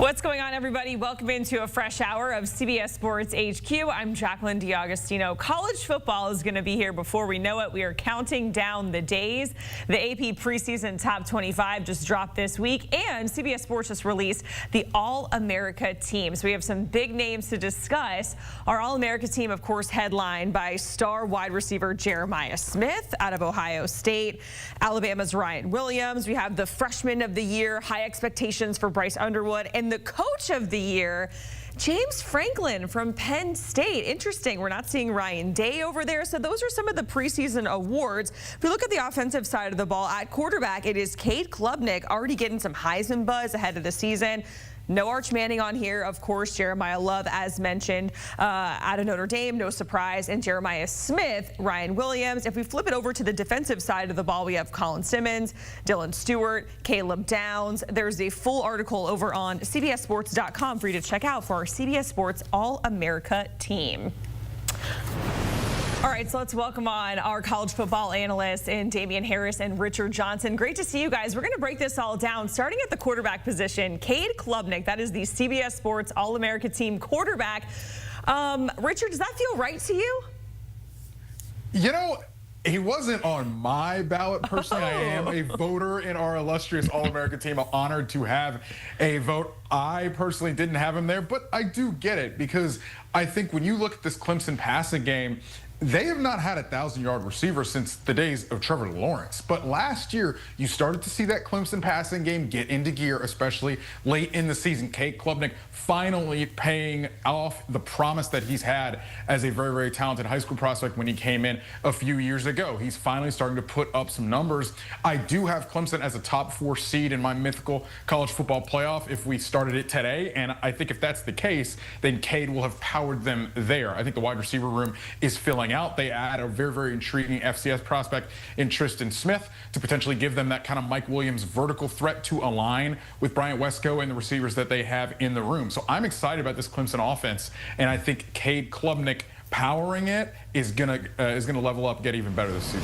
What's going on, everybody? Welcome into a fresh hour of CBS Sports HQ. I'm Jacqueline D'Agostino. College football is going to be here before we know it. We are counting down the days. The AP preseason top 25 just dropped this week, and CBS Sports just released the All-America team. So we have some big names to discuss. Our All-America team, of course, headlined by star wide receiver Jeremiah Smith out of Ohio State, Alabama's Ryan Williams. We have the freshman of the year, high expectations for Bryce Underwood, and the coach of the year, James Franklin from Penn State. Interesting. We're not seeing Ryan Day over there. So those are some of the preseason awards. If we look at the offensive side of the ball, at quarterback, it is Cade Klubnik already getting some Heisman buzz ahead of the season. No Arch Manning on here, of course. Jeremiah Love, as mentioned, out of Notre Dame, no surprise. And Jeremiah Smith, Ryan Williams. If we flip it over to the defensive side of the ball, we have Colin Simmons, Dylan Stewart, Caleb Downs. There's a full article over on CBSSports.com for you to check out for our CBS Sports All-America team. All right, so let's welcome on our college football analysts in Damian Harris and Richard Johnson. Great to see you guys. We're going to break this all down, starting at the quarterback position. Cade Klubnik, that is the CBS Sports All-America team quarterback. Richard, does that feel right to you? You know, he wasn't on my ballot personally. I am a voter in our illustrious All-America team. I'm honored to have a vote. I personally didn't have him there, but I do get it because I think when you look at this Clemson passing game, they have not had a 1,000-yard receiver since the days of Trevor Lawrence. But last year, you started to see that Clemson passing game get into gear, especially late in the season. Cade Klubnik finally paying off the promise that he's had as a very, very talented high school prospect when he came in a few years ago. He's finally starting to put up some numbers. I do have Clemson as a top 4 seed in my mythical college football playoff if we started it today. And I think if that's the case, then Cade will have powered them there. I think the wide receiver room is filling out. They add a very, very intriguing FCS prospect in Tristan Smith to potentially give them that kind of Mike Williams vertical threat to align with Bryant Wesco and the receivers that they have in the room. So I'm excited about this Clemson offense, and I think Cade Klubnik powering it is gonna level up, get even better this season.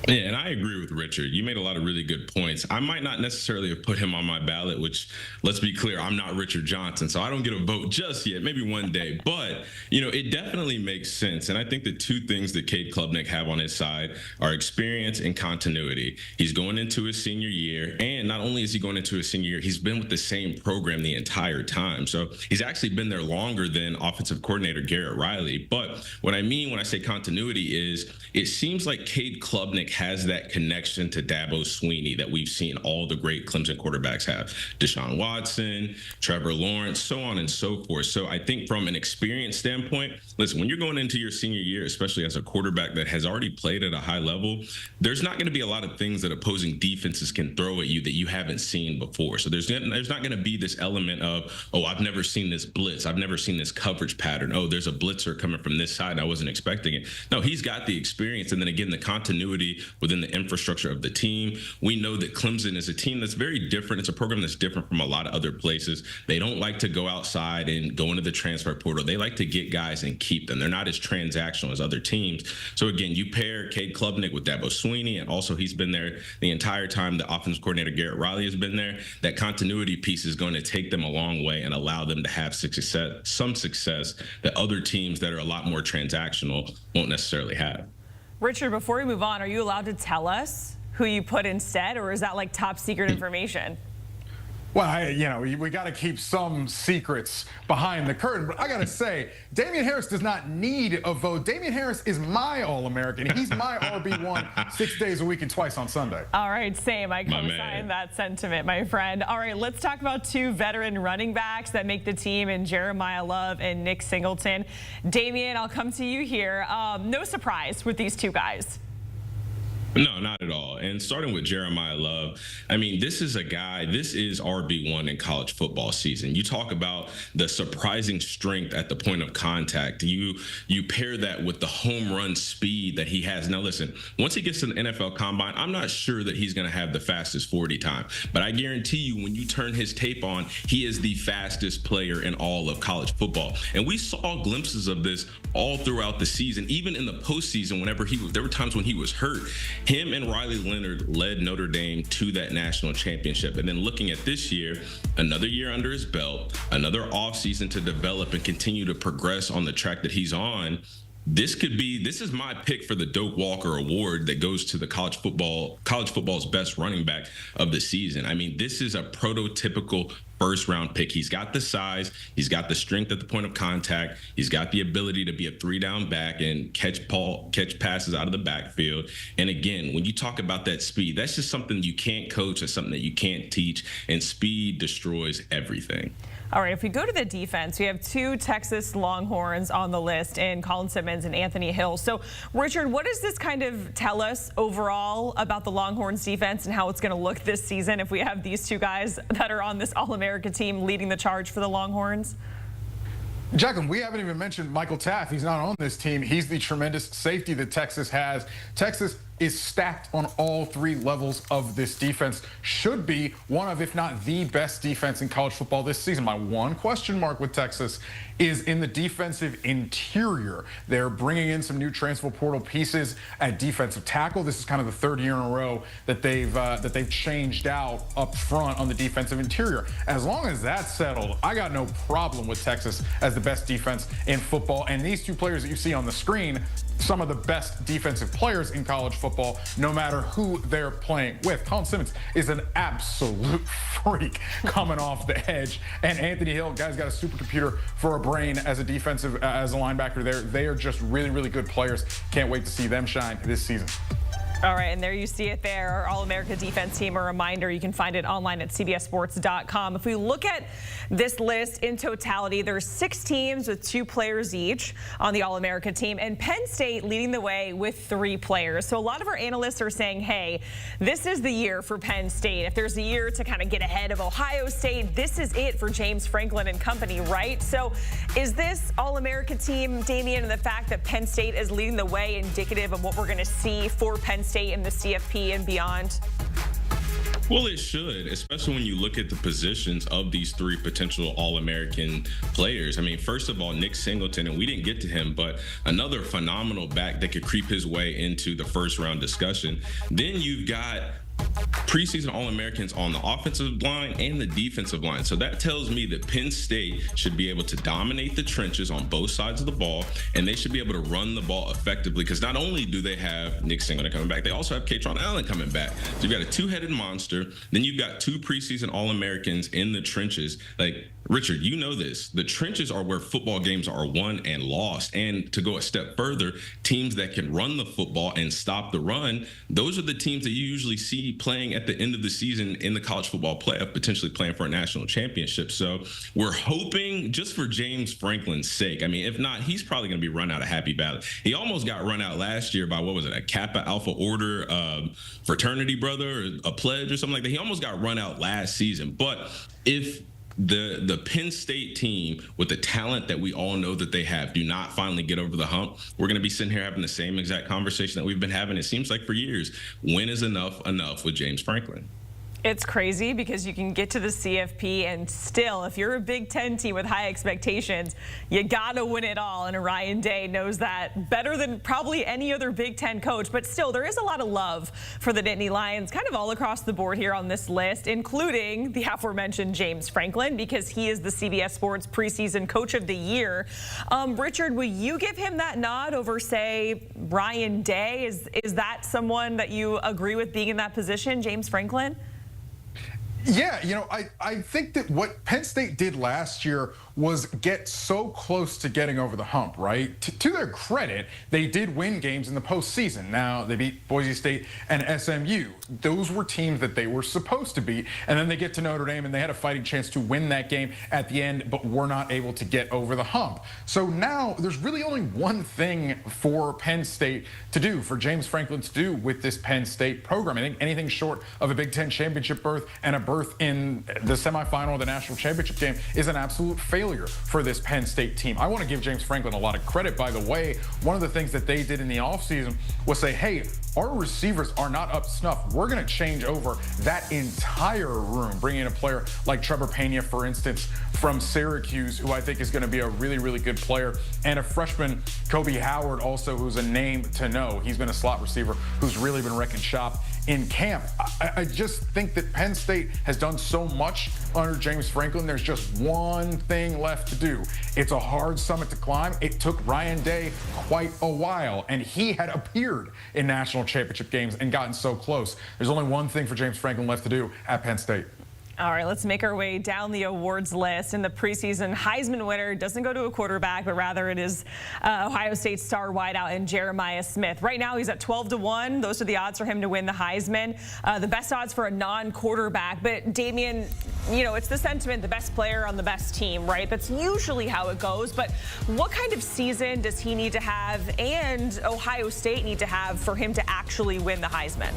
Yeah, and I agree with Richard. You made a lot of really good points. I might not necessarily have put him on my ballot, which, let's be clear, I'm not Richard Johnson, so I don't get a vote just yet, maybe one day. But, you know, it definitely makes sense. And I think the two things that Cade Klubnik have on his side are experience and continuity. He's going into his senior year, and not only is he going into his senior year, he's been with the same program the entire time. So he's actually been there longer than offensive coordinator Garrett Riley. But what I mean when I say continuity is it seems like Cade Klubnik has that connection to Dabo Swinney that we've seen all the great Clemson quarterbacks have. Deshaun Watson, Trevor Lawrence, so on and so forth. So I think from an experience standpoint, listen, when you're going into your senior year, especially as a quarterback that has already played at a high level, there's not going to be a lot of things that opposing defenses can throw at you that you haven't seen before. So there's not going to be this element of, oh, I've never seen this blitz. I've never seen this coverage pattern. Oh, there's a blitzer coming from this side. I wasn't expecting it. No, he's got the experience. And then again, the continuity within the infrastructure of the team. We know that Clemson is a team that's very different. It's a program that's different from a lot of other places. They don't like to go outside and go into the transfer portal. They like to get guys and keep them. They're not as transactional as other teams. So again, you pair Cade Klubnik with Dabo Swinney, and also he's been there the entire time the offensive coordinator Garrett Riley has been there. That continuity piece is going to take them a long way and allow them to have some success that other teams that are a lot more transactional won't necessarily have. Richard, before we move on, are you allowed to tell us who you put instead, or is that like top secret information? Well, you know, we got to keep some secrets behind the curtain. But I got to say, Damian Harris does not need a vote. Damian Harris is my All-American. He's my RB1 6 days a week and twice on Sunday. All right, same. I co-sign that sentiment, my friend. All right, let's talk about two veteran running backs that make the team in Jeremiah Love and Nick Singleton. Damian, I'll come to you here. No surprise with these two guys. No, not at all. And starting with Jeremiah Love, I mean, this is RB1 in college football season. You talk about the surprising strength at the point of contact. You pair that with the home run speed that he has. Now, listen, once he gets to the NFL Combine, I'm not sure that he's going to have the fastest 40 time. But I guarantee you, when you turn his tape on, he is the fastest player in all of college football. And we saw glimpses of this all throughout the season, even in the postseason. There were times when he was hurt. Him and Riley Leonard led Notre Dame to that national championship. And then looking at this year, another year under his belt, another offseason to develop and continue to progress on the track that he's on. This is my pick for the Doak Walker Award that goes to the college football's best running back of the season. I mean, this is a prototypical first-round pick. He's got the size, he's got the strength at the point of contact, he's got the ability to be a three-down back and catch passes out of the backfield. And again, when you talk about that speed, that's just something you can't coach, that's something that you can't teach, and speed destroys everything. All right, if we go to the defense, we have two Texas Longhorns on the list in Colin Simmons and Anthony Hill. So, Richard, what does this kind of tell us overall about the Longhorns defense and how it's going to look this season if we have these two guys that are on this All-America team leading the charge for the Longhorns? Jacqueline, we haven't even mentioned Michael Taft. He's not on this team. He's the tremendous safety that Texas has. Texas is stacked on all three levels of this defense. Should be one of, if not the best defense in college football this season. My one question mark with Texas is in the defensive interior. They're bringing in some new transfer portal pieces at defensive tackle. This is kind of the third year in a row that they've changed out up front on the defensive interior. As long as that's settled, I got no problem with Texas as the best defense in football. And these two players that you see on the screen, some of the best defensive players in college football, no matter who they're playing with. Colin Simmons is an absolute freak coming off the edge. And Anthony Hill, guy's got a supercomputer for a brain as a linebacker there. They are just really, really good players. Can't wait to see them shine this season. All right, and there you see it there, our All-America defense team. A reminder, you can find it online at cbssports.com. If we look at this list in totality, there's 6 teams with 2 players each on the All-America team, and Penn State leading the way with 3 players. So a lot of our analysts are saying, hey, this is the year for Penn State. If there's a year to kind of get ahead of Ohio State, this is it for James Franklin and company, right? So is this All-America team, Damian, and the fact that Penn State is leading the way indicative of what we're going to see for Penn State in the CFP and beyond? Well, it should, especially when you look at the positions of these 3 potential All-American players. I mean, first of all, Nick Singleton, and we didn't get to him, but another phenomenal back that could creep his way into the first-round discussion. Then you've got preseason All-Americans on the offensive line and the defensive line. So that tells me that Penn State should be able to dominate the trenches on both sides of the ball, and they should be able to run the ball effectively, because not only do they have Nick Singleton coming back, they also have Katron Allen coming back. So you've got a 2-headed monster. Then you've got 2 preseason All-Americans in the trenches. Like, Richard, you know this. The trenches are where football games are won and lost. And to go a step further, teams that can run the football and stop the run, those are the teams that you usually see playing at the end of the season in the college football playoff, potentially playing for a national championship. So we're hoping, just for James Franklin's sake, I mean, if not, he's probably going to be run out of Happy Valley. He almost got run out last year by, what was it, a Kappa Alpha Order fraternity brother, or a pledge or something like that. He almost got run out last season. But if the Penn State team, with the talent that we all know that they have, do not finally get over the hump, we're going to be sitting here having the same exact conversation that we've been having, it seems like, for years. When is enough with James Franklin? It's crazy because you can get to the CFP and still, if you're a Big Ten team with high expectations, you got to win it all. And Ryan Day knows that better than probably any other Big Ten coach. But still, there is a lot of love for the Nittany Lions kind of all across the board here on this list, including the aforementioned James Franklin, because he is the CBS Sports Preseason Coach of the Year. Richard, will you give him that nod over, say, Ryan Day? Is that someone that you agree with being in that position, James Franklin? Yeah, you know, I think that what Penn State did last year was get so close to getting over the hump, right? To their credit, they did win games in the postseason. Now, they beat Boise State and SMU. Those were teams that they were supposed to beat. And then they get to Notre Dame, and they had a fighting chance to win that game at the end, but were not able to get over the hump. So now there's really only one thing for Penn State to do, for James Franklin to do with this Penn State program. I think anything short of a Big Ten championship berth and a berth in the semifinal of the national championship game is an absolute failure for this Penn State team. I want to give James Franklin a lot of credit, by the way. One of the things that they did in the offseason was say, hey, our receivers are not up to snuff. We're going to change over that entire room, bringing in a player like Trevor Pena, for instance, from Syracuse, who I think is going to be a really, really good player, and a freshman, Kobe Howard, also, who's a name to know. He's been a slot receiver who's really been wrecking shop in camp. I just think that Penn State has done so much under James Franklin. There's just one thing left to do. It's a hard summit to climb. It took Ryan Day quite a while, and he had appeared in national championship games and gotten so close. There's only one thing for James Franklin left to do at Penn State. All right, let's make our way down the awards list. In the preseason, Heisman winner doesn't go to a quarterback, but rather it is Ohio State star wideout and Jeremiah Smith. Right now, he's at 12-1. Those are the odds for him to win the Heisman. The best odds for a non-quarterback. But Damian, you know, it's the sentiment, the best player on the best team, right? That's usually how it goes. But what kind of season does he need to have and Ohio State need to have for him to actually win the Heisman?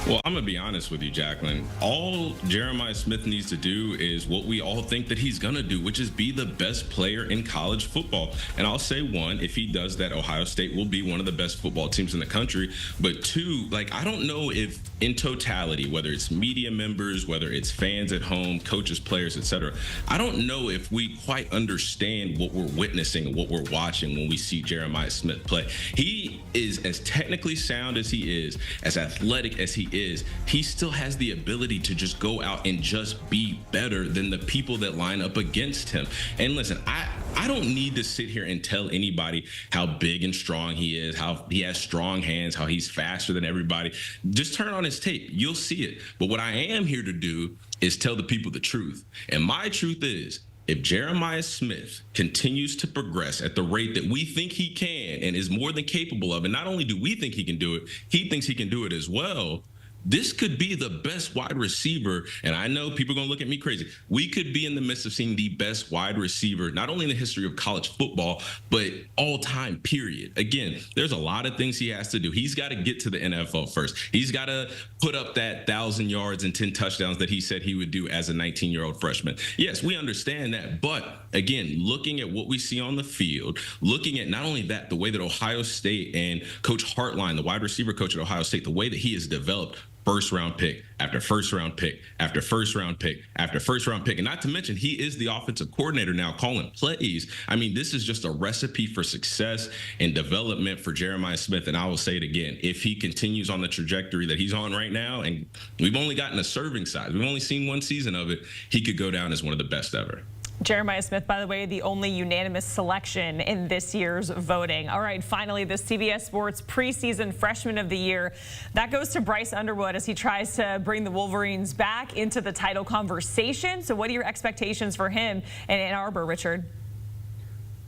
Well, I'm going to be honest with you, Jacqueline. All Jeremiah Smith needs to do is what we all think that he's going to do, which is be the best player in college football. And I'll say, one, if he does that, Ohio State will be one of the best football teams in the country. But two, like, I don't know if in totality, whether it's media members, whether it's fans at home, coaches, players, etc., I don't know if we quite understand what we're witnessing and what we're watching when we see Jeremiah Smith play. He is as technically sound as he is, as athletic as he is, he still has the ability to just go out and just be better than the people that line up against him. And listen, I don't need to sit here and tell anybody how big and strong he is, how he has strong hands, how he's faster than everybody. Just turn on his tape. You'll see it. But what I am here to do is tell the people the truth. And my truth is, if Jeremiah Smith continues to progress at the rate that we think he can and is more than capable of, and not only do we think he can do it, he thinks he can do it as well, this could be the best wide receiver. And I know people are going to look at me crazy. We could be in the midst of seeing the best wide receiver, not only in the history of college football, but all time, period. Again, there's a lot of things he has to do. He's got to get to the NFL first. He's got to put up that 1,000 yards and 10 touchdowns that he said he would do as a 19-year-old freshman. Yes, we understand that. But again, looking at what we see on the field, looking at not only that, the way that Ohio State and Coach Hartline, the wide receiver coach at Ohio State, the way that he has developed first round pick after first round pick after first round pick after first round pick. And not to mention, he is the offensive coordinator now calling plays. I mean, this is just a recipe for success and development for Jeremiah Smith. And I will say it again, if he continues on the trajectory that he's on right now, and we've only gotten a serving size, we've only seen one season of it, he could go down as one of the best ever. Jeremiah Smith, by the way, the only unanimous selection in this year's voting. All right, finally, the CBS Sports Preseason Freshman of the Year. That goes to Bryce Underwood as he tries to bring the Wolverines back into the title conversation. So what are your expectations for him in Ann Arbor, Richard?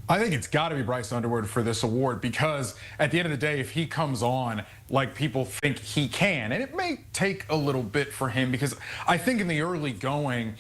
I think it's got to be Bryce Underwood for this award, because at the end of the day, if he comes on like people think he can, and it may take a little bit for him, because I think in the early going,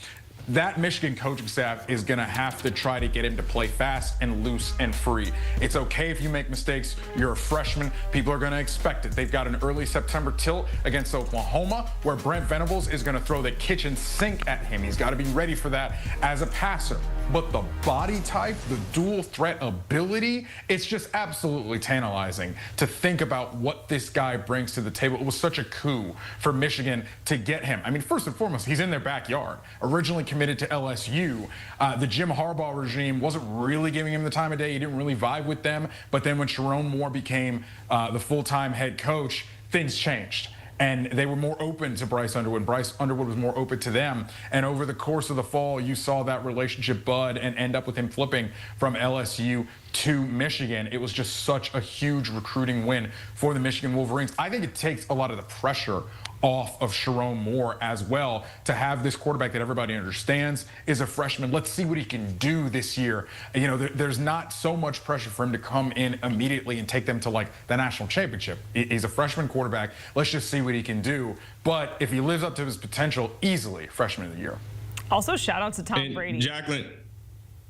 that Michigan coaching staff is going to have to try to get him to play fast and loose and free. It's okay if you make mistakes. You're a freshman. People are going to expect it. They've got an early September tilt against Oklahoma where Brent Venables is going to throw the kitchen sink at him. He's got to be ready for that as a passer. But the body type, the dual threat ability, it's just absolutely tantalizing to think about what this guy brings to the table. It was such a coup for Michigan to get him. I mean, first and foremost, he's in their backyard. Originally committed to LSU. The Jim Harbaugh regime wasn't really giving him the time of day. He didn't really vibe with them. But then when Sharon Moore became the full-time head coach, things changed. And they were more open to Bryce Underwood. Bryce Underwood was more open to them. And over the course of the fall, you saw that relationship bud and end up with him flipping from LSU to Michigan. It was just such a huge recruiting win for the Michigan Wolverines. I think it takes a lot of the pressure off of Sharon Moore as well to have this quarterback that everybody understands is a freshman. Let's see what he can do this year. You know, there's not so much pressure for him to come in immediately and take them to like the national championship. He's a freshman quarterback. Let's just see what he can do. But if he lives up to his potential, easily freshman of the year. Also, shout out to Tom Brady. Jacqueline,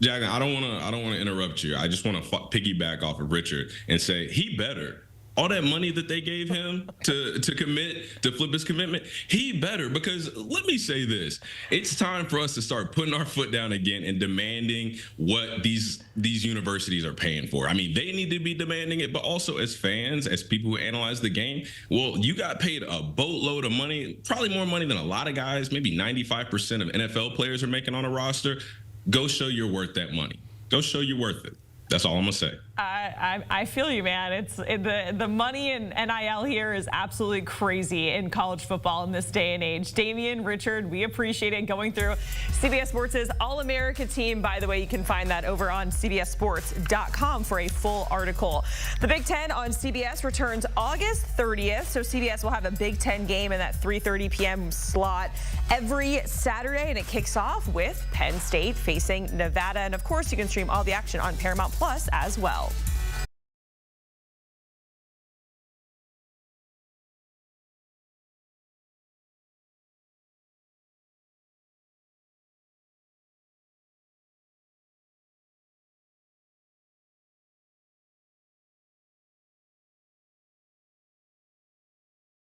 I don't want to interrupt you. I just want to piggyback off of Richard and say he better all that money that they gave him to commit, to flip his commitment, he better, because let me say this. It's time for us to start putting our foot down again and demanding what these universities are paying for. I mean, they need to be demanding it, but also as fans, as people who analyze the game, well, you got paid a boatload of money, probably more money than a lot of guys, maybe 95% of NFL players are making on a roster. Go show you're worth that money. Go show you're worth it. That's all I'm going to say. I feel you, man. It's the money in NIL here is absolutely crazy in college football in this day and age. Damian, Richard, we appreciate it going through CBS Sports' All-America team. By the way, you can find that over on CBSSports.com for a full article. The Big Ten on CBS returns August 30th, so CBS will have a Big Ten game in that 3:30 p.m. slot every Saturday, and it kicks off with Penn State facing Nevada. And of course, you can stream all the action on Paramount Plus as well.